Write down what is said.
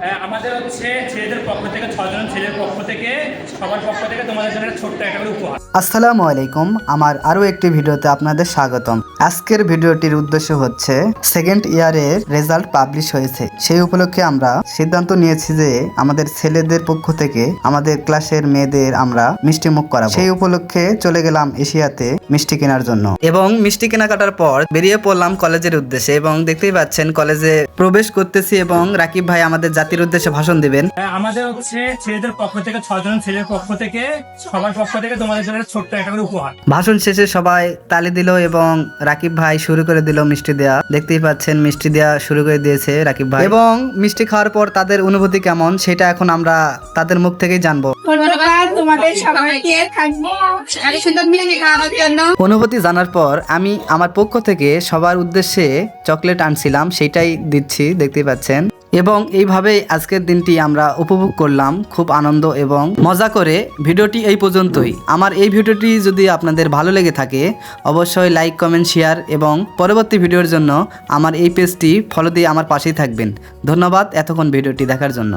আমাদের হচ্ছে ছেলেদের পক্ষ থেকে 6 জন ছেলের পক্ষ থেকে সবার পক্ষ থেকে তোমাদের জন্য ছোট্ট একটা করে উপহার। আসসালামু আলাইকুম, আমার আরও একটি ভিডিওতে আপনাদের স্বাগতম। আজকের ভিডিওটির উদ্দেশ্য হচ্ছে সেকেন্ড ইয়ারের রেজাল্ট পাবলিশ হয়েছে, সেই উপলক্ষে আমরা সিদ্ধান্ত নিয়েছি যে আমাদের ছেলেদের পক্ষ থেকে আমাদের ক্লাসের মেয়েদের আমরা মিষ্টি মুখ করাবো। সেই উপলক্ষে চলে গেলাম এশিয়াতে মিষ্টি কেনার জন্য এবং মিষ্টি কেনাকাটার পর বেরিয়ে পড়লাম কলেজের উদ্দেশ্যে এবং দেখতেই পাচ্ছেন কলেজে প্রবেশ করতেছি এবং রাকিব ভাই আমাদের জাতির উদ্দেশ্যে ভাষণ দিবেন। আমাদের হচ্ছে ছেলেদের পক্ষ থেকে 6 জন ছেলের পক্ষ থেকে সবার পক্ষ থেকে তোমাদের জন্য ছোট্ট একটা করে উপহার। ভাষণ শেষে সবাই তালি দিল এবং রাকিব ভাই শুরু করে দিল মিষ্টি দেয়া। দেখতেই পাচ্ছেন মিষ্টি দেয়া শুরু করে দিয়েছে রাকিব ভাই এবং মিষ্টি খাওয়ার পর তাদের অনুভূতি কেমন সেটা এখন আমরা তাদের মুখ থেকেই জানবো। ধন্যবাদ তোমাদের সবাইকে, থাকবো এত সুন্দর মিষ্টি খাওয়ানোর জন্য। অনুভূতি জানার পর আমি আমার পক্ষ থেকে সবার উদ্দেশ্যে চকলেট আনছিলাম, সেটাই দিচ্ছি, দেখতেই পাচ্ছেন। এবং এইভাবেই আজকের দিনটি আমরা উপভোগ করলাম খুব আনন্দ এবং মজা করে। ভিডিওটি এই পর্যন্তই। আমার এই ভিডিওটি যদি আপনাদের ভালো লেগে থাকে অবশ্যই লাইক, কমেন্ট, শেয়ার এবং পরবর্তী ভিডিওর জন্য আমার এই পেজটি ফলো দিয়ে আমার পাশেই থাকবেন। ধন্যবাদ এতক্ষণ ভিডিওটি দেখার জন্য।